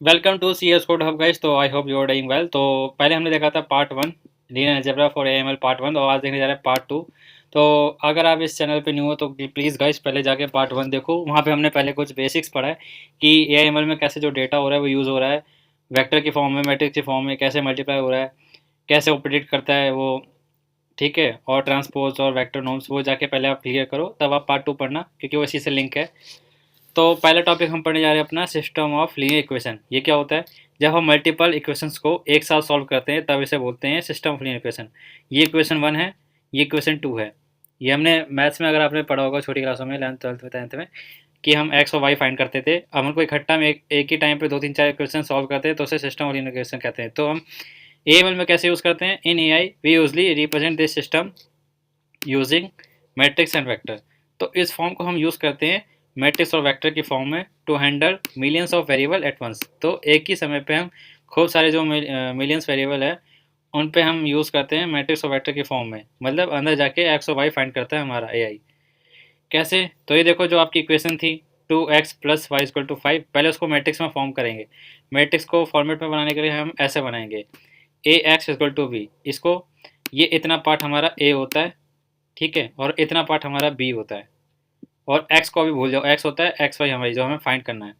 Welcome to C S code hub guys. तो I hope you are doing well. तो पहले हमने देखा था part one, linear algebra for AML part one, और आज देखने जा रहे हैं पार्ट टू। तो अगर आप इस चैनल पे न्यू हो तो प्लीज़ गाइस पहले जाके पार्ट वन देखो। वहाँ पे हमने पहले कुछ बेसिक्स पढ़ा है कि एएमएल में कैसे जो डेटा हो रहा है वो यूज़ हो रहा है, वेक्टर की फॉर्म में, मैट्रिक्स की फॉर्म में कैसे मल्टीप्लाई हो रहा है, कैसे वो प्रिडिक्ट करता है वो, ठीक है। और ट्रांसपोज और वेक्टर नॉर्म्स वो जाके पहले आप क्लियर करो, तब आप पार्ट टू पढ़ना, क्योंकि वो इसी से लिंक है। तो पहला टॉपिक हम पढ़ने जा रहे हैं अपना सिस्टम ऑफ लीनियर इक्वेशन। ये क्या होता है? जब हम मल्टीपल इक्वेशंस को एक साथ सॉल्व करते हैं तब इसे बोलते हैं सिस्टम ऑफ लीनियर इक्वेशन। ये इक्वेशन वन है, ये इक्वेशन टू है। ये हमने मैथ्स में, अगर आपने पढ़ा होगा छोटी क्लासों में, 11th 12th में 10th में, कि हम एक्स और वाई फाइंड करते थे। अब हमको इकट्ठा में एक ही टाइम पे दो तीन चार इक्वेशन सॉल्व करते हैं तो उसे सिस्टम ऑफ लीनियर इक्वेशन कहते हैं। तो हम एएमएल में कैसे यूज़ करते हैं? In AI we usually represent this system using matrix and vector. तो इस फॉर्म को हम यूज़ करते हैं मैट्रिक्स और वेक्टर की फॉर्म में to handle millions of variable at once. तो एक ही समय पे हम खूब सारे जो मिलियंस वेरिएबल है उन पे हम यूज़ करते हैं मैट्रिक्स और वेक्टर की फॉर्म में। मतलब अंदर जाके एक्स और वाई फाइंड करता है हमारा एआई। कैसे? तो ये देखो, जो आपकी इक्वेशन थी 2x plus Y equal to 5, पहले उसको मैट्रिक्स में फॉर्म करेंगे। मैट्रिक्स को फॉर्मेट में बनाने के लिए हम ऐसे बनाएंगे, ए एक्स इक्वल टू बी। इसको, ये इतना पार्ट हमारा ए होता है, ठीक है, और इतना पार्ट हमारा बी होता है। और एक्स को भी भूल जाओ, एक्स होता है एक्स वाई हमारी जो हमें फाइंड करना है।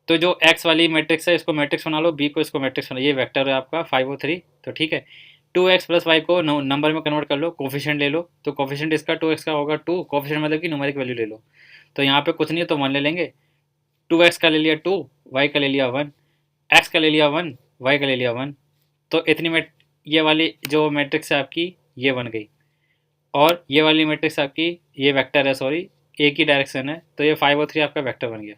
तो जो एक्स वाली मैट्रिक्स है इसको मैट्रिक्स बना लो, बी को इसको मैट्रिक्स बना लो। ये वेक्टर है आपका 5 और 3, तो ठीक है। 2x प्लस वाई को नंबर में कन्वर्ट कर लो, कोफिशिएंट ले लो। तो कोफिशिएंट इसका 2x का होगा 2, कोफिशिएंट मतलब कि न्यूमेरिक वैल्यू ले लो। तो यहाँ पे कुछ नहीं है तो 1 ले लेंगे। 2x का ले लिया 2, वाई का ले लिया 1, एक्स का ले लिया 1, वाई का ले लिया 1। तो इतनी में ये वाली जो मैट्रिक्स है आपकी ये बन गई। और ये वाली मैट्रिक्स आपकी, ये वेक्टर है, सॉरी, एक ही डायरेक्शन है, तो ये 5 और 3 आपका वेक्टर बन गया।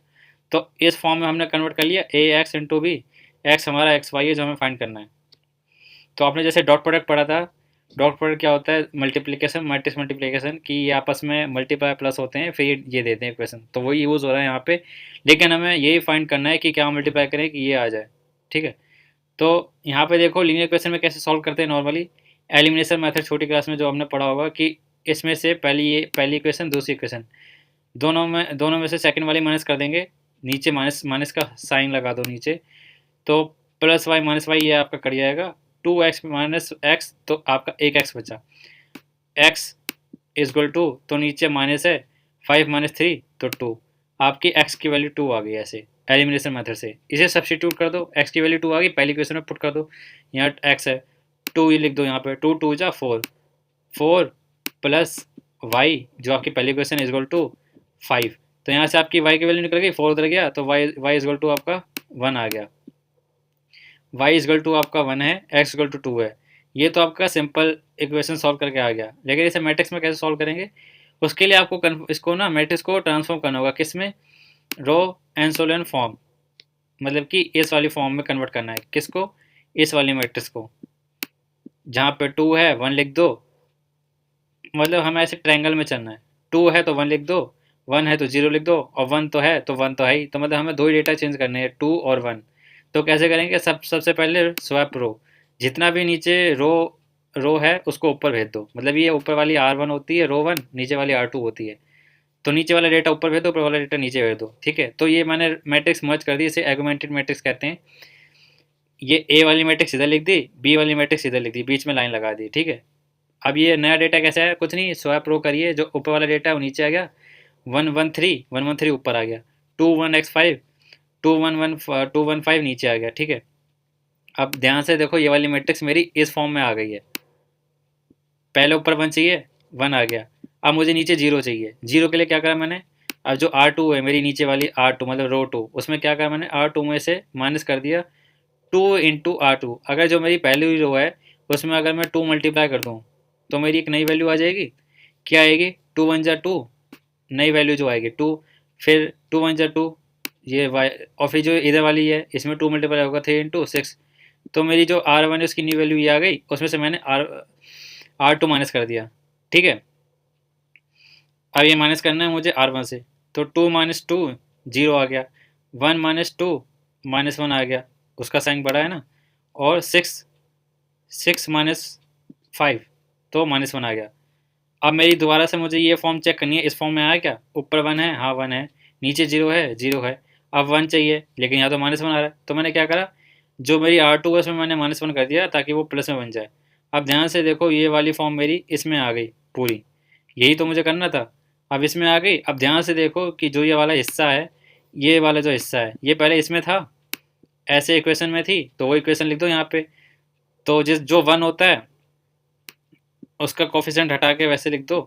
तो इस फॉर्म में हमने कन्वर्ट कर लिया ए एक्स इंटू बी। एक्स हमारा एक्स वाई है जो हमें फाइंड करना है। तो आपने जैसे डॉट प्रोडक्ट पढ़ा था, डॉट प्रोडक्ट क्या होता है? मल्टीप्लिकेशन, मैट्रिक्स मल्टीप्लिकेशन, कि ये आपस में मल्टीप्लाई प्लस होते हैं फिर ये देते हैं इक्वेशन। तो वही यूज़ हो रहा है यहाँ पे। लेकिन हमें यही फाइंड करना है कि क्या मल्टीप्लाई करें कि ये आ जाए, ठीक है। तो यहाँ पे देखो लीनियर इक्वेशन में कैसे सॉल्व करते हैं नॉर्मली। एलिमिनेशन मेथड छोटी क्लास में जो हमने पढ़ा होगा कि इसमें से पहली इक्वेशन, दूसरी इक्वेशन, दोनों में से सेकंड वाली माइनस कर देंगे। नीचे माइनस माइनस का साइन लगा दो नीचे। तो प्लस वाई माइनस वाई ये आपका कट जाएगा। 2x माइनस एक्स, तो आपका एक एक्स बचा। एक्स इज इक्वल टू, तो नीचे माइनस है, 5 माइनस 3 तो 2। आपकी एक्स की वैल्यू 2 आ गई ऐसे एलिमिनेशन मेथड से। इसे सब्सटीट्यूट कर दो, एक्स की वैल्यू 2 आ गई, पहली क्वेश्चन में पुट कर दो। यहाँ एक्स है 2, ये लिख दो यहाँ पे, 2 2 जा 4, 4 प्लस वाई जो आपकी पहली क्वेश्चन इज इक्वल टू 5। तो यहाँ से आपकी वाई की वैल्यू निकल गई, 4 उधर गया तो y y is equal to आपका 1 आ गया। वाई इज इक्वल टू आपका 1 है, एक्स इक्वल टू 2 है। ये तो आपका सिंपल इक्वेशन सॉल्व करके आ गया। लेकिन इसे मैट्रिक्स में कैसे सॉल्व करेंगे? उसके लिए आपको इसको ना मैट्रिक्स को ट्रांसफॉर्म करना होगा, किस में? रो एंसोलियन फॉर्म, मतलब कि इस वाली फॉर्म में कन्वर्ट करना है। किसको? इस वाली मैट्रिक्स को, जहाँ पे 2 है 1 लिख दो। मतलब हमें ऐसे ट्रायंगल में चलना है। 2 है तो 1 लिख दो, 1 है तो 0 लिख दो, और 1 तो है तो 1 तो है ही। तो मतलब हमें दो ही डेटा चेंज करने हैं, 2 और 1। तो कैसे करेंगे? सबसे पहले स्वैप रो, जितना भी नीचे रो है उसको ऊपर भेज दो। मतलब ये ऊपर वाली R1 होती है, रो 1, नीचे वाली R2 होती है। तो नीचे वाला डेटा ऊपर भेज दो, ऊपर वाला डेटा नीचे भेज दो, ठीक है। तो ये मैंने मैट्रिक्स मर्ज कर दी, इसे एगुमेंटेड मैट्रिक्स कहते हैं। ये ए वाली मैट्रिक्स इधर लिख दी, बी वाली मैट्रिक्स इधर लिख दी, बीच में लाइन लगा दी, ठीक है। अब ये नया डेटा कैसे आया? कुछ नहीं, स्वैप रो करिए, जो ऊपर वाला डेटा है वो नीचे आ गया, 1 1 3 ऊपर आ गया, 2 1 x 5, 2 1 5 नीचे आ गया, ठीक है। अब ध्यान से देखो, ये वाली मैट्रिक्स मेरी इस फॉर्म में आ गई है। पहले ऊपर 1 चाहिए, 1 आ गया। अब मुझे नीचे 0 चाहिए, 0 के लिए क्या करा मैंने? अब जो R2 है मेरी नीचे वाली R2, मतलब रो 2, उसमें क्या करा मैंने? R2 में से माइनस कर दिया 2 इंटू R2। अगर जो मेरी पहली रो है उसमें अगर मैं 2 मल्टीप्लाई कर दूँ तो मेरी एक नई वैल्यू आ जाएगी। क्या आएगी? 2 1 जा 2, नई वैल्यू जो आएगी 2। फिर 2 1 जा 2, ये वाई, और फिर जो इधर वाली है इसमें 2 मल्टीप्लाई होगा 3 इंटू 6। तो मेरी जो R1 है उसकी न्यू वैल्यू ये आ गई, उसमें से मैंने R2 माइनस कर दिया, ठीक है। अब ये माइनस करना है मुझे R1 से, तो 2 माइनस 2 0 आ गया, 1 माइनस 2 -1 आ गया, उसका साइन बड़ा है ना। और 6 माइनस 5, तो -1 आ गया। अब मेरी दोबारा से मुझे ये फॉर्म चेक करनी है, इस फॉर्म में आया क्या? ऊपर 1 है, हाँ 1 है, नीचे 0 है, 0 है। अब 1 चाहिए, लेकिन यहाँ तो -1 आ रहा है, तो मैंने क्या करा, जो मेरी R2 है उसमें मैंने -1 कर दिया ताकि वो प्लस में बन जाए। अब ध्यान से देखो, ये वाली फॉर्म मेरी इसमें आ गई पूरी, यही तो मुझे करना था। अब इसमें आ गई। अब ध्यान से देखो कि जो ये वाला हिस्सा है, ये वाला जो हिस्सा है, ये पहले इसमें था, ऐसे इक्वेशन में थी, तो वो इक्वेशन लिख दो यहाँ पे। तो जिस जो 1 होता है उसका कोफिशिएंट हटा के वैसे लिख दो,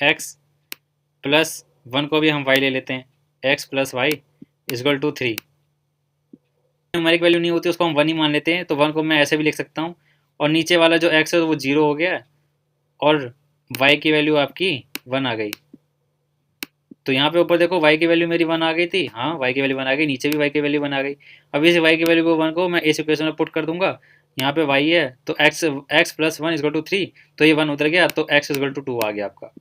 x प्लस 1 को भी हम y ले लेते हैं, x plus y is equal to 3। Numeric value नहीं होती उसको हम 1 ही मान लेते हैं, तो 1 को मैं ऐसे भी लिख सकता हूँ। और नीचे वाला जो x है वो 0 हो गया, और y की वैल्यू आपकी 1 आ गई। तो यहाँ पे ऊपर देखो y की वैल्यू मेरी 1 आ गई थी, हाँ y की वैल्यू 1 आ गई, नीचे भी y की वैल्यू 1 आ गई। अब इस y की वैल्यू को 1 को मैं इस इक्वेशन में पुट कर दूंगा, यहाँ पे y है तो x प्लस 1 इजक्वल टू 3, तो ये 1 उतर गया, तो x इजक्वल टू 2 आ गया आपका।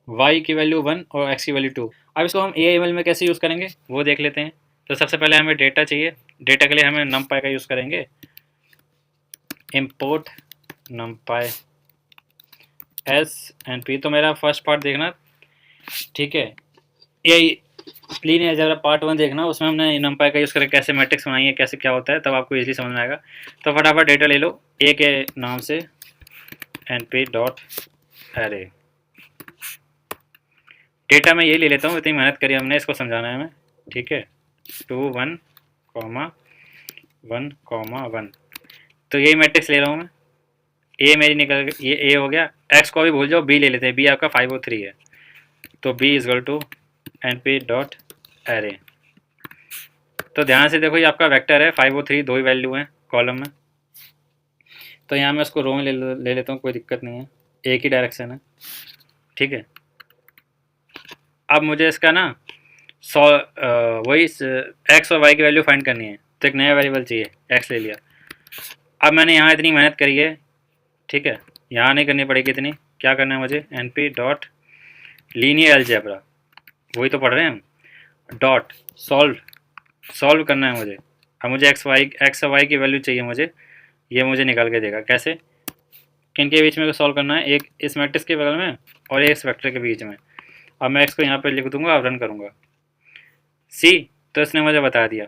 y की वैल्यू 1 और x की वैल्यू 2। अब इसको हम AML में कैसे यूज़ करेंगे वो देख लेते हैं। तो सबसे पहले हमें डेटा चाहिए, डेटा के लिए हमें numpy का यूज़ करेंगे, import numpy s and p। तो मेरा फर्स्ट पार्ट देखना, ठीक है, ये लीनियर अलजेब्रा पार्ट 1 देखना, उसमें हमने numpy का यूज़ करके कैसे मैट्रिक्स बनाई है, कैसे क्या होता है, तब आपको इजीली समझ में आएगा। तो फटाफट डेटा ले लो a के नाम से, np डॉट एरे। डेटा में ये ले लेता हूँ, इतनी मेहनत करी हमने इसको समझाना है हमें, ठीक है, 2 1 1 1। तो यही मैट्रिक्स ले रहा हूँ मैं, ए मेरी निकल गई, ये ए हो गया। एक्स को भी भूल जाओ, बी ले लेते हैं, बी आपका 503 है, तो b is equal to np dot array. तो ध्यान से देखो, ये आपका वेक्टर है 503, दो ही वैल्यू हैं कॉलम में। तो यहाँ मैं उसको रो में ले लेता हूँ, कोई दिक्कत नहीं है, एक ही डायरेक्शन है, ठीक है। अब मुझे इसका ना वही एक्स और वाई की वैल्यू फाइंड करनी है, तो एक नया वेरिएबल चाहिए, एक्स ले लिया। अब मैंने यहाँ इतनी मेहनत करी है, ठीक है, यहाँ नहीं करनी पड़ेगी इतनी। क्या करना है मुझे, np डॉट लीनियर अलजेब्रा, वही तो पढ़ रहे हैं हम, डॉट सॉल्व करना है मुझे। अब मुझे एक्स और वाई की वैल्यू चाहिए मुझे, ये मुझे निकाल के देगा। कैसे, किन के बीच में सॉल्व करना है, एक इस मैट्रिक्स के बगल में और एक इस वेक्टर के बीच में। अब मैं एक्स को यहाँ पर लिख दूंगा, अब रन करूँगा सी, तो इसने मुझे बता दिया,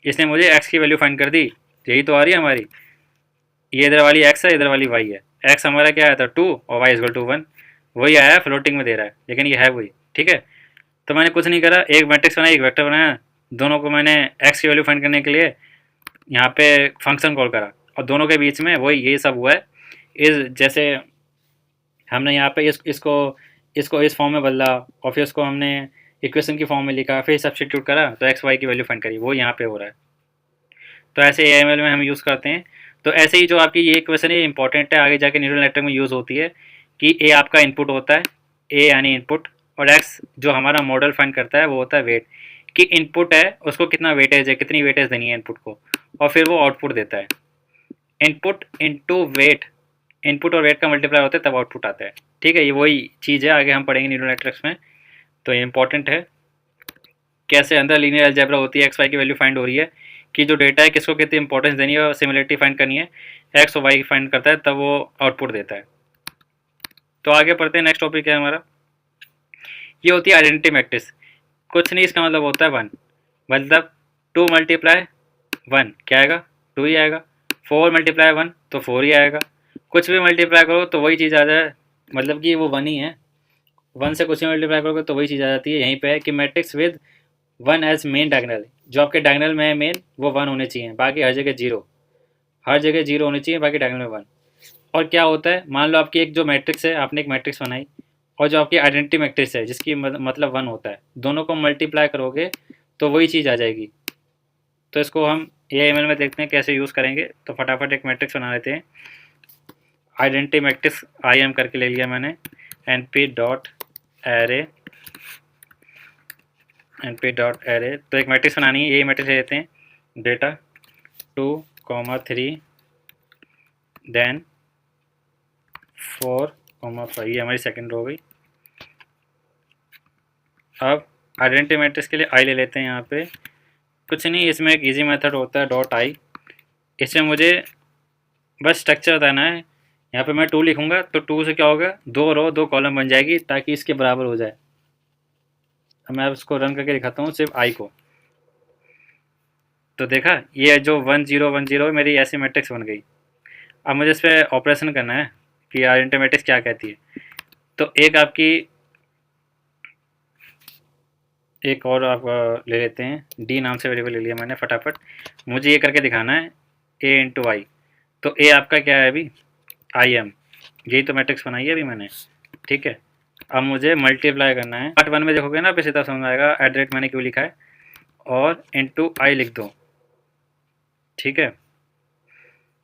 इसने मुझे एक्स की वैल्यू फाइंड कर दी, यही तो आ रही है हमारी, ये इधर वाली एक्स है, इधर वाली वाई है। एक्स हमारा क्या आया था 2 और वाई इजक्वल टू 1, वही आया है, फ्लोटिंग में दे रहा है, लेकिन ये है वही, ठीक है। तो मैंने कुछ नहीं करा, एक मैट्रिक्स बनाया, एक वेक्टर बनाया, दोनों को मैंने एक्स की वैल्यू फाइंड करने के लिए यहाँ पे फंक्शन कॉल करा, और दोनों के बीच में वही ये सब हुआ है। इस जैसे हमने यहाँ पे इसको इस फॉर्म में बदला, और फिर उसको हमने इक्वेशन की फॉर्म में लिखा, फिर सब्स्टिट्यूट करा, तो एक्स वाई की वैल्यू फाइंड करी, वो यहाँ पे हो रहा है। तो ऐसे AML में हम यूज़ करते हैं। तो ऐसे ही जो आपकी ये इक्वेशन है इंपॉर्टेंट है, आगे जाके न्यूरल नेटवर्क में यूज़ होती है, कि ए आपका इनपुट होता है, ए यानी इनपुट, और एक्स जो हमारा मॉडल फाइंड करता है वो होता है वेट, कि इनपुट है उसको कितना वेटेज है, कितनी वेटेज देनी है इनपुट को, और फिर वो आउटपुट देता है। इनपुट इनटू वेट, इनपुट और वेट का मल्टीप्लाई होता है तब आउटपुट आता है, ठीक है। ये वही चीज़ है, आगे हम पढ़ेंगे न्यूरल नेटवर्क्स में। तो ये इंपॉर्टेंट है, कैसे अंदर लीनियर अलजेब्रा होती है, एक्स वाई की वैल्यू फाइंड हो रही है, कि जो डेटा है किसको कितनी इंपॉर्टेंस देनी है और सिमिलरिटी फाइंड करनी है, एक्स और वाई फाइंड करता है तब वो आउटपुट देता है। तो आगे पढ़ते हैं, नेक्स्ट टॉपिक है हमारा, ये होती है आइडेंटिटी मैट्रिक्स। कुछ नहीं, इसका मतलब होता है 1, मतलब 2 मल्टीप्लाई 1 क्या आएगा, 2 ही आएगा। 4 मल्टीप्लाई 1 तो 4 ही आएगा। कुछ भी मल्टीप्लाई करो तो वही चीज़ आ जाए, मतलब कि वो 1 ही है। 1 से कुछ भी मल्टीप्लाई करोगे तो वही चीज़ आ जाती है। यहीं पे है कि matrix with 1 as main diagonal, जो आपके डायगोनल में है मेन वो 1 होने चाहिए, बाकी हर जगह 0, हर जगह 0 होनी चाहिए, बाकी डायगोनल में 1। और क्या होता है, मान लो आपकी एक जो मैट्रिक्स है, आपने एक मैट्रिक्स बनाई, और जो आपकी आइडेंटिटी मैट्रिक्स है जिसकी मतलब 1 होता है, दोनों को मल्टीप्लाई करोगे तो वही चीज़ आ जाएगी। तो इसको हम AML में देखते हैं कैसे यूज़ करेंगे। तो फटाफट एक मैट्रिक्स बना लेते हैं, आइडेंटिटी मैट्रिक्स IM करके ले लिया मैंने, np dot array, np dot array. तो एक मैट्रिक्स बनानी है, यही मैट्रिक्स ले लेते हैं, डेटा 2, 3 देन 4, 5, ये हमारी सेकंड रो हो गई। अब आइडेंटिटी मैट्रिक्स के लिए आई ले लेते हैं, यहाँ पे कुछ नहीं, इसमें एक इजी मेथड होता है डॉट आई, इसमें मुझे बस स्ट्रक्चर बताना है। यहाँ पे मैं 2 लिखूँगा तो 2 से क्या होगा, 2 रो 2 कॉलम बन जाएगी, ताकि इसके बराबर हो जाए। अब मैं उसको रन करके दिखाता हूँ सिर्फ आई को। तो देखा, ये जो 1010 मेरी ऐसी मैट्रिक्स बन गई। अब मुझे इस पर ऑपरेशन करना है कि आइडेंटिटी मैट्रिक्स क्या कहती है। तो एक और आप ले लेते हैं, डी नाम से वेरिएबल ले लिया मैंने फटाफट। मुझे ये करके दिखाना है ए इंटू आई। तो ए आपका क्या है अभी, आई एम, यही तो मैट्रिक्स बनाई है अभी मैंने, ठीक है। अब मुझे मल्टीप्लाई करना है। पार्ट 1 में देखोगे ना, पे सीधा समझ आएगा एट द रेट मैंने क्यों लिखा है, और इंटू आई लिख दो, ठीक है।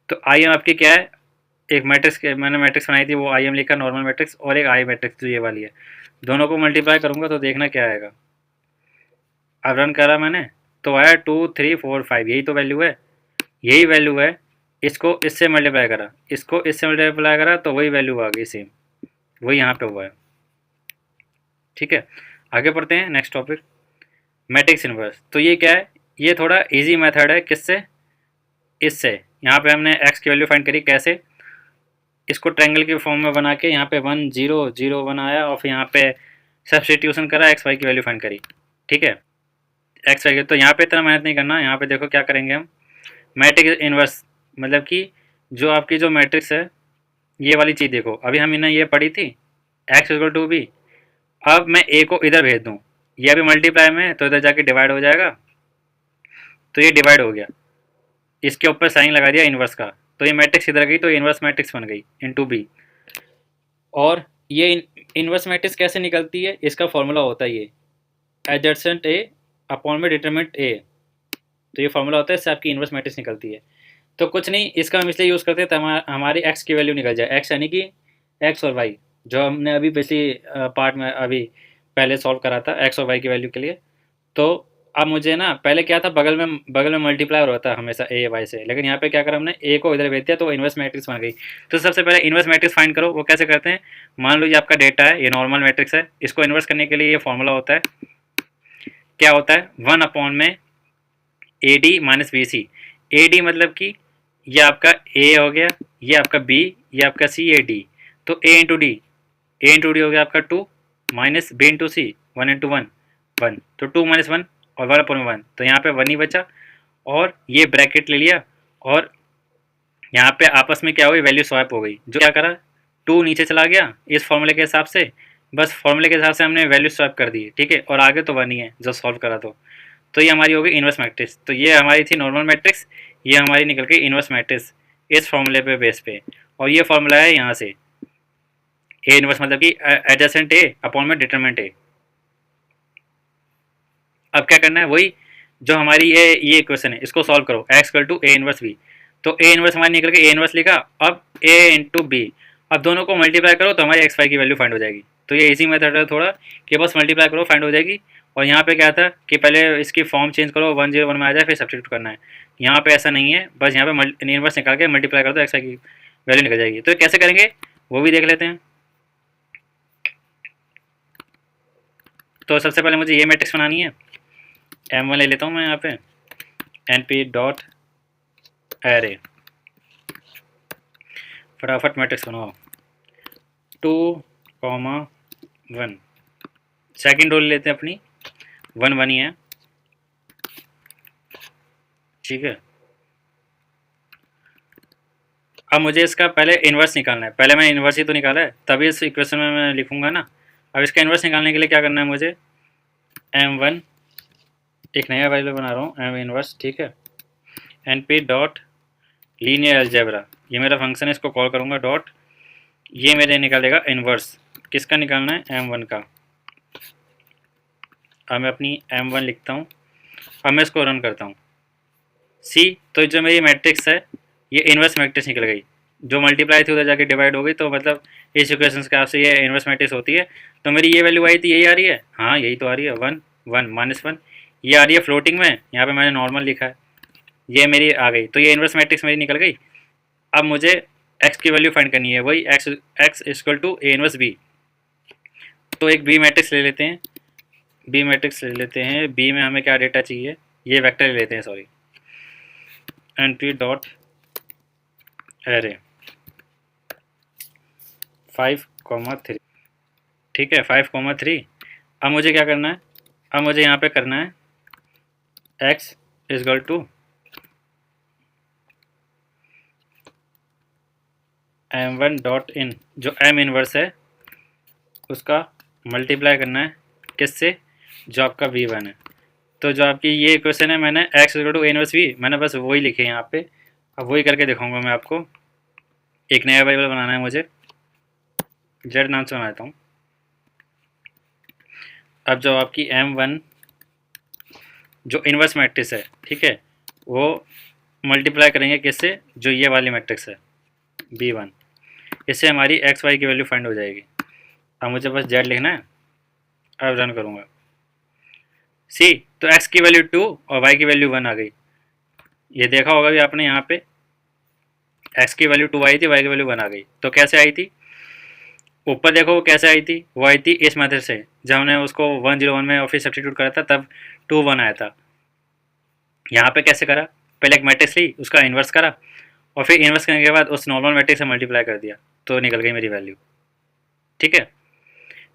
तो आई एम आपकी क्या है, एक मैट्रिक्स मैंने मैट्रिक्स बनाई थी, वो आई एम लिखा नॉर्मल मैट्रिक्स, और एक आई मैट्रिक्स जो ये वाली है। दोनों को मल्टीप्लाई करूँगा तो देखना क्या आएगा। अब रन करा मैंने तो आया 2 3 4 5, यही तो वैल्यू है, यही वैल्यू है। इसको इससे मल्टीप्लाई करा, इसको इससे मल्टीप्लाई करा, तो वही वैल्यू आ गई सेम, वही यहाँ पे हुआ है, ठीक है। आगे पढ़ते हैं नेक्स्ट टॉपिक, मैट्रिक्स इनवर्स। तो ये क्या है, ये थोड़ा इजी मेथड है, किससे, इससे। यहाँ पे हमने एक्स की वैल्यू फाइंड करी, कैसे, इसको ट्रायंगल के फॉर्म में बना के यहाँ पे 1 0 0 1 आया, और फिर यहाँ पे सब्सटीट्यूशन करा, एक्स वाई की वैल्यू फाइंड करी, ठीक है। एक्स वाई, तो यहाँ पे इतना मेहनत नहीं करना। यहाँ पे देखो क्या करेंगे हम, मैट्रिक्स इनवर्स, मतलब कि जो आपकी जो मैट्रिक्स है, ये वाली चीज़ देखो, अभी हमने ये पढ़ी थी एक्स इक्वल टू बी। अब मैं ए को इधर भेज दूँ, ये अभी मल्टीप्लाई में, तो इधर जाके डिवाइड हो जाएगा, तो ये डिवाइड हो गया, इसके ऊपर साइन लगा दिया इनवर्स का, तो ये मैट्रिक्स इधर गई, तो इनवर्स मैट्रिक्स बन गई इंटू बी। और ये इनवर्स मैट्रिक्स कैसे निकलती है, इसका फॉर्मूला होता है ये एडजेसेंट ए अपॉन में डिटरमिनेंट ए। तो ये फॉर्मूला होता है, इससे आपकी इनवर्स मैट्रिक्स निकलती है। तो कुछ नहीं, इसका हम इसलिए यूज़ करते हैं हमारी एक्स की वैल्यू निकल जाए, एक्स यानी कि एक्स और वाई, जो हमने अभी पिछली पार्ट में अभी पहले सॉल्व करा था एक्स और वाई की वैल्यू के लिए। तो अब मुझे ना, पहले क्या था, बगल में मल्टीप्लाई होता है हमेशा ए वाई से, लेकिन यहाँ पे क्या करा हमने, ए को इधर भेज दिया, तो इनवर्स मैट्रिक्स बन गई। तो सबसे पहले इनवर्स मैट्रिक्स फाइंड करो, वो कैसे करते हैं। मान लो ये आपका डेटा है, ये नॉर्मल मैट्रिक्स है, इसको इन्वर्स करने के लिए ये फॉर्मूला होता है, क्या होता है, 1 में a d minus b c. A d मतलब कि ये आपका ए हो गया, ये आपका बी, ये आपका सी, ए डी। तो ए इंटू डी हो गया आपका 2 माइनस बी इंटू सी, 1 तो 2 - 1 और 1/1, तो यहाँ पे 1 ही बचा, और ये ब्रैकेट ले लिया, और यहाँ पे आपस में क्या हुई, वैल्यू स्वैप हो गई। जो क्या करा, 2 नीचे चला गया इस फॉर्मूले के हिसाब से, बस फॉर्मूले के हिसाब से हमने वैल्यू स्वैप कर दी, ठीक है। और आगे तो 1 ही है जो सॉल्व करा, तो ये हमारी हो गई इनवर्स मैट्रिक्स। तो ये हमारी थी नॉर्मल मैट्रिक्स, ये हमारी निकल गई इनवर्स मैट्रिक्स इस फॉर्मूले पे बेस पे। और ये फॉर्मूला है यहाँ से, ए इनवर्स मतलब कि एडजेसेंट ए अपॉन में डिटरमिनेंट ए। अब क्या करना है, वही जो हमारी ये इक्वेशन है, इसको सॉल्व करो, x equal to a inverse b. तो ए इनवर्स हमारी निकल गई, ए इनवर्स लिखा, अब ए इंटू बी। अब दोनों को मल्टीप्लाई करो तो हमारी एक्स वाई की वैल्यू फाइंड हो जाएगी। तो ये इजी मेथड है थोड़ा, कि बस मल्टीप्लाई करो फाइंड हो जाएगी। और यहाँ पे क्या था कि पहले इसकी फॉर्म चेंज करो, 1 0 1 में आ जाए, फिर सब्सटीट्यूट करना है। यहाँ पे ऐसा नहीं है, बस यहाँ पे इनवर्स निकाल के मल्टीप्लाई कर दो, एक्स वाई की वैल्यू निकल जाएगी। तो कैसे करेंगे वो भी देख लेते हैं। तो सबसे पहले मुझे ये मैट्रिक्स बनानी है, M1 ले लेता हूँ मैं यहाँ पे, np डॉट एरे, फटाफट मैट्रिक्स बनाओ, 2, 1। सेकेंड रो ले लेते हैं अपनी, 1 1 ही है, ठीक है। अब मुझे इसका पहले इन्वर्स निकालना है, पहले मैं इन्वर्स ही तो निकाला है, तभी इस इक्वेशन में मैं लिखूंगा ना। अब इसका इन्वर्स निकालने के लिए क्या करना है मुझे, M1, एक नया वेरिएबल बना रहा हूँ M इन्वर्स, ठीक है। np डॉट लीनियर अलजेब्रा, ये मेरा फंक्शन है, इसको कॉल करूँगा डॉट, ये मेरे निकालेगा इन्वर्स, किसका निकालना है, M1 का। अब मैं अपनी M1 लिखता हूँ, अब मैं इसको रन करता हूँ, सी। तो जो मेरी मैट्रिक्स है ये इन्वर्स मैट्रिक्स निकल गई, जो मल्टीप्लाई थी उधर जाके डिवाइड हो गई, तो मतलब इस इक्वेशन के आपसे ये इन्वर्स मैट्रिक्स होती है। तो मेरी ये वैल्यू आई थी, यही आ रही है, हाँ यही तो आ रही है, 1 1 -1, ये आ रही है फ्लोटिंग में, यहाँ पे मैंने नॉर्मल लिखा है, ये मेरी आ गई। तो ये इन्वर्स मैट्रिक्स मेरी निकल गई। अब मुझे एक्स की वैल्यू फाइंड करनी है, वही x equal to a inverse b. तो एक बी मैट्रिक्स ले लेते हैं, बी में हमें क्या डेटा चाहिए, ये वेक्टर ले लेते हैं, सॉरी, np डॉट एरे 5, 3, ठीक है, 5, 3। अब मुझे क्या करना है, अब मुझे यहाँ पे करना है x is equal to m1 dot in, जो m इनवर्स है उसका मल्टीप्लाई करना है किससे, जो आपका v1 है। तो जो आपकी ये क्वेश्चन है, मैंने x equal to a inverse v, मैंने बस वही लिखे यहाँ पे। अब वही करके दिखाऊंगा मैं आपको। एक नया वेरिएबल बनाना है मुझे, z नाम से बनाता हूँ। अब जो आपकी m1 जो इनवर्स मैट्रिक्स है, ठीक है, वो मल्टीप्लाई करेंगे किससे, जो ये वाली मैट्रिक्स है b1, इससे हमारी एक्स वाई की वैल्यू फाइंड हो जाएगी। अब मुझे बस z लिखना है। अब रन करूँगा। सी, तो x की वैल्यू 2 और y की वैल्यू 1 आ गई। ये देखा होगा भी आपने, यहाँ पे x की वैल्यू 2 आई थी, y की वैल्यू 1 आ गई। तो कैसे आई थी, ऊपर देखो वो कैसे आई थी, वो आई थी इस मेथड से, जब हमने उसको 101 में और फिर सब्सटीट्यूट करा था तब 2 1 आया था। यहाँ पे कैसे करा, पहले एक मैट्रिक्स ली, उसका इन्वर्स करा और फिर इन्वर्स करने के बाद उस नॉर्मल मैट्रिक्स से मल्टीप्लाई कर दिया, तो निकल गई मेरी वैल्यू। ठीक है,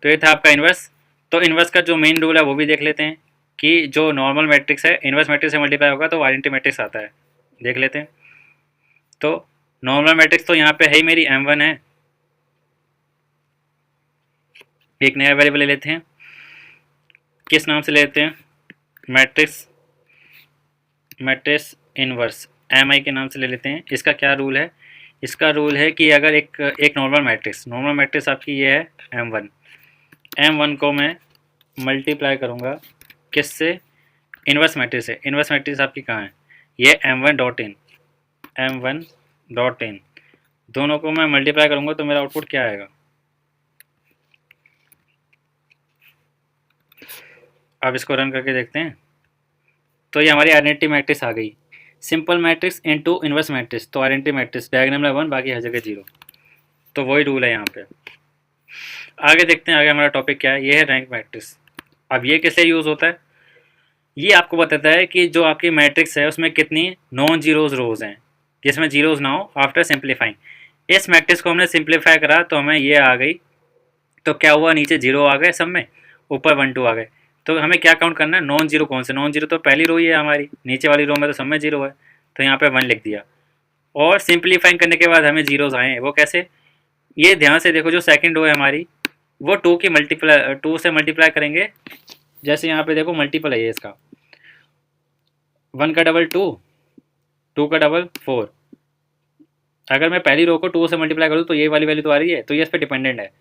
तो ये था आपका इन्वर्स। तो इन्वर्स का जो मेन रूल है वो भी देख लेते हैं कि जो नॉर्मल मैट्रिक्स है इन्वर्स मैट्रिक्स से मल्टीप्लाई होगा तो आइडेंटिटी मैट्रिक्स आता है, देख लेते हैं। तो नॉर्मल मैट्रिक्स तो यहाँ पे है ही मेरी m1 है। एक नया वेरिएबल ले लेते हैं, किस नाम से लेते हैं, मैट्रिक्स इन्वर्स mi के नाम से ले लेते हैं। इसका क्या रूल है, इसका रूल है कि अगर एक नॉर्मल मैट्रिक्स आपकी ये है m1 को मैं मल्टीप्लाई करूँगा किससे, इन्वर्स मैट्रिक्स है। इन्वर्स मैट्रिक्स आपकी कहाँ है, ये m1 डॉट इन, दोनों को मैं मल्टीप्लाई करूँगा तो मेरा आउटपुट क्या आएगा। अब इसको रन करके देखते हैं। तो ये हमारी आइडेंटिटी मैट्रिक्स आ गई, simple matrix into inverse matrix. तो आइडेंटिटी मैट्रिक्स डायग्राम में 1, बाकी हर जगह 0। तो वही रूल है यहाँ पे। आगे देखते हैं, आगे हमारा टॉपिक क्या है, ये है रैंक मैट्रिक्स। अब ये कैसे यूज़ होता है, ये आपको बताता है कि जो आपकी मैट्रिक्स है उसमें कितनी नॉन जीरोज रोज हैं, जिसमें जीरोज ना हो आफ्टर सिंप्लीफाइंग। इस मैट्रिक्स को हमने सिंप्लीफाई करा तो हमें ये आ गई। तो क्या हुआ, नीचे 0 आ गए सब में, ऊपर 1 2 आ गए। तो हमें क्या काउंट करना है, नॉन जीरो कौन से, नॉन जीरो तो पहली रो ही है हमारी, नीचे वाली रो में तो सब में 0 है, तो यहाँ पे 1 लिख दिया। और सिंप्लीफाइंग करने के बाद हमें जीरोज आए, वो कैसे, ये ध्यान से देखो, जो सेकंड रो है हमारी वो 2 से मल्टीप्लाई करेंगे। जैसे यहाँ पे देखो मल्टीपल है ये इसका, 1 का डबल 2, 2 का डबल 4। अगर मैं पहली रो को 2 से मल्टीप्लाई करूँ तो ये वाली वैल्यू तो आ रही है, तो ये इस पर डिपेंडेंट है।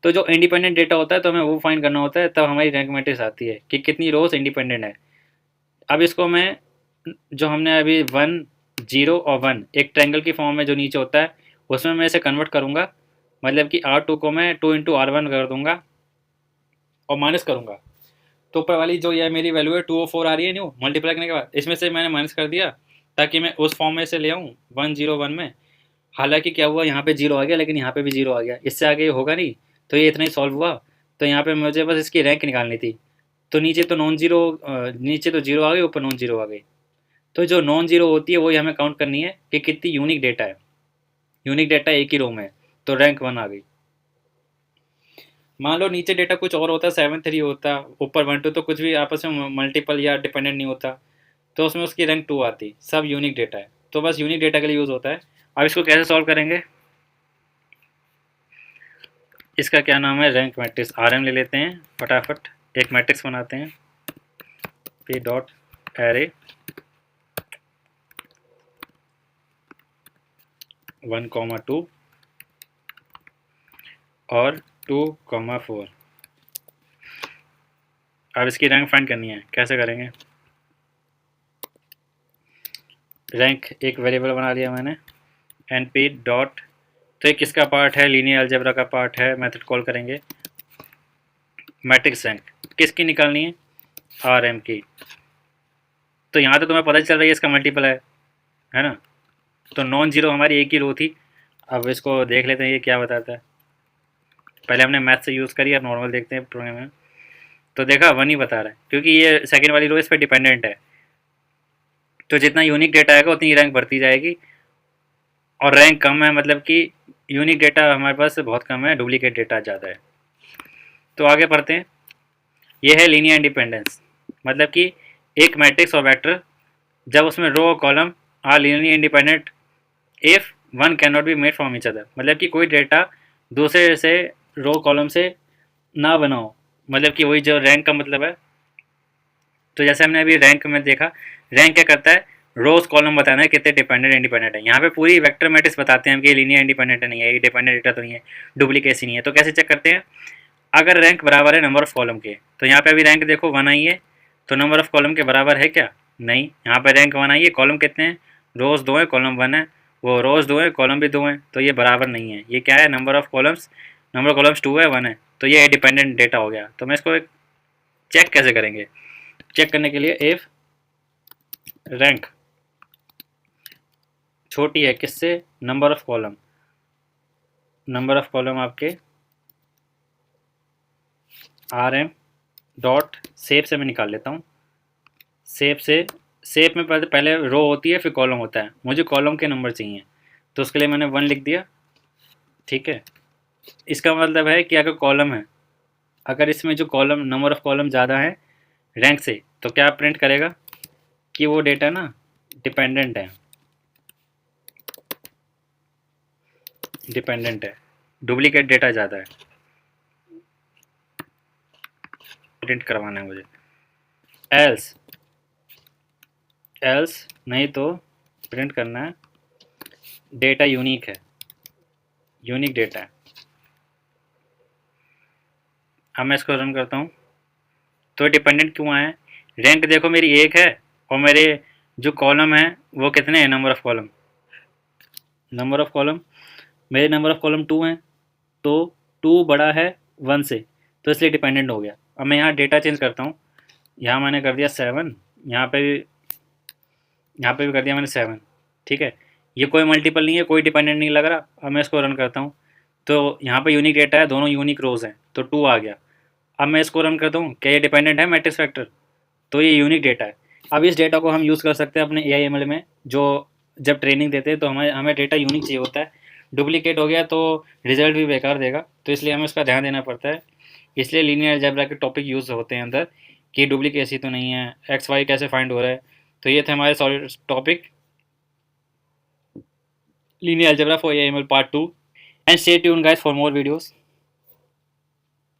तो जो इंडिपेंडेंट डेटा होता है तो हमें वो फाइंड करना होता है, तब हमारी रैंक मैट्रिक्स आती है कि कितनी रोज इंडिपेंडेंट है। अब इसको मैं, जो हमने अभी 1 0 और 1 एक ट्रायंगल की फॉर्म में जो नीचे होता है उसमें मैं इसे कन्वर्ट करूँगा, मतलब कि R2 को मैं 2 इंटू R1 कर दूंगा और माइनस करूँगा। तो ऊपर वाली जो ये मेरी वैल्यू है 2 और 4 आ रही है न्यू, मल्टीप्लाई करने के बाद इसमें से मैंने माइनस कर दिया ताकि मैं उस फॉर्म में से ले आऊँ 1 0 1 में। हालांकि क्या हुआ, यहाँ पे 0 आ गया, लेकिन यहाँ पे भी 0 आ गया, इससे आगे होगा नहीं, तो ये इतना ही सॉल्व हुआ। तो यहाँ पे मुझे बस इसकी रैंक निकालनी थी। तो नीचे तो नॉन जीरो, नीचे तो 0 आ गई, ऊपर नॉन जीरो आ गई। तो जो नॉन जीरो होती है वही हमें काउंट करनी है कि कितनी यूनिक डेटा है। यूनिक डेटा एक ही रो में है, तो रैंक 1 आ गई। मान लो नीचे डेटा कुछ और होता, 7 3 होता, ऊपर 1 2, तो कुछ भी आपस में मल्टीपल या डिपेंडेंट नहीं होता, तो उसमें उसकी रैंक 2 आती। सब यूनिक डेटा है, तो बस यूनिक डेटा के लिए यूज़ होता है। अब इसको कैसे सॉल्व करेंगे, इसका क्या नाम है, रैंक मैट्रिक्स। RM ले लेते हैं फटाफट, एक मैट्रिक्स बनाते हैं, P डॉट एरे 1 2 और 2 4। अब इसकी रैंक फाइंड करनी है, कैसे करेंगे। रैंक एक वेरिएबल बना लिया मैंने, np डॉट, तो ये किसका पार्ट है, लीनियर अलजेब्रा का पार्ट है। मेथड कॉल करेंगे, मैट्रिक्स रैंक किसकी निकालनी है, RM की। तो यहाँ तो तुम्हें पता चल रहा है इसका मल्टीपल है ना। तो नॉन जीरो हमारी एक ही रो थी। अब इसको देख लेते हैं ये क्या बताता है। पहले हमने मैथ से यूज़ करी, अब नॉर्मल देखते हैं प्रोग्राम में। तो देखा 1 ही बता रहा है, क्योंकि ये सेकेंड वाली रो इस पर डिपेंडेंट है। तो जितना यूनिक डेटा आएगा उतनी रैंक बढ़ती जाएगी, और रैंक कम है मतलब कि यूनिक डेटा हमारे पास बहुत कम है, डुप्लीकेट डेटा ज़्यादा है। तो आगे पढ़ते हैं। ये है लीनियर इंडिपेंडेंस, मतलब कि एक मैट्रिक्स और वेक्टर जब उसमें रो और column are linearly independent if one can not be made from each other, मतलब कि कोई डेटा दूसरे से रो कॉलम से ना बना हो, मतलब कि वही जो रैंक का मतलब है। तो जैसे हमने अभी रैंक में देखा, रैंक क्या करता है, रोज कॉलम बताना है कितने डिपेंडेंट इंडिपेंडेंट है। यहाँ पे पूरी वेक्टर मैट्रिक्स बताते हैं कि लीनियर इंडिपेंडेंट नहीं है, ये डिपेंडेंट डेटा तो नहीं है, डुप्लीकेसी नहीं है। तो कैसे चेक करते हैं, अगर रैंक बराबर है नंबर ऑफ कॉलम के, तो यहाँ पे अभी रैंक देखो 1 आई है, तो नंबर ऑफ कॉलम के बराबर है क्या, नहीं। यहाँ पे रैंक 1 आई है, कॉलम कितने हैं, रोज 2 है, कॉलम 1 है, वो रोज 2 है, कॉलम भी 2 है, तो ये बराबर नहीं है। ये क्या है, number of columns, number of columns 2 है, 1 है, तो ये डिपेंडेंट डेटा हो गया। तो मैं इसको चेक कैसे करेंगे, चेक करने के लिए इफ रैंक छोटी है किससे, number of column, number of column आपके आर एम डॉट सेप से मैं निकाल लेता हूँ, सेप से, सेप में पहले रो होती है फिर कॉलम होता है, मुझे कॉलम के नंबर चाहिए, तो उसके लिए मैंने 1 लिख दिया, ठीक है। इसका मतलब है कि अगर कॉलम है, अगर इसमें जो कॉलम नंबर ऑफ कॉलम ज़्यादा है रैंक से, तो क्या प्रिंट करेगा कि वो डेटा ना डिपेंडेंट है, डिपेंडेंट है, डुप्लीकेट डेटा ज़्यादा है, प्रिंट करवाना है मुझे। एल्स, एल्स नहीं तो प्रिंट करना है डेटा यूनिक है, यूनिक डेटा है। अब मैं इसको रन करता हूँ, तो डिपेंडेंट क्यों आए, रैंक देखो मेरी 1 है और मेरे जो कॉलम है वो कितने हैं, number of column, number of column मेरे नंबर ऑफ कॉलम 2 हैं, तो 2 बड़ा है 1 से, तो इसलिए डिपेंडेंट हो गया। अब मैं यहाँ डेटा चेंज करता हूँ, यहाँ मैंने कर दिया 7, यहाँ पे भी कर दिया मैंने 7, ठीक है। ये कोई मल्टीपल नहीं है, कोई डिपेंडेंट नहीं लग रहा। अब मैं इसको रन करता हूँ, तो यहाँ पे यूनिक डेटा है, दोनों यूनिक रोज हैं, तो 2 आ गया। अब मैं इसको रन करता हूँ, क्या ये डिपेंडेंट है मैट्रिक्स वेक्टर, तो ये यूनिक डेटा है। अब इस डेटा को हम यूज़ कर सकते हैं अपने AIML में, जो जब ट्रेनिंग देते हैं तो हमें हमें डेटा यूनिक चाहिए होता है, डुप्लीकेट हो गया तो रिजल्ट भी बेकार देगा, तो इसलिए हमें इसका ध्यान देना पड़ता है। इसलिए लीनियर अलजेब्रा के टॉपिक यूज़ होते हैं अंदर, कि डुप्लीकेसी तो नहीं है, एक्स वाई कैसे फाइंड हो रहा है। तो ये थे हमारे sorry topic, linear algebra for AIML part 2, and stay tune guys for more videos.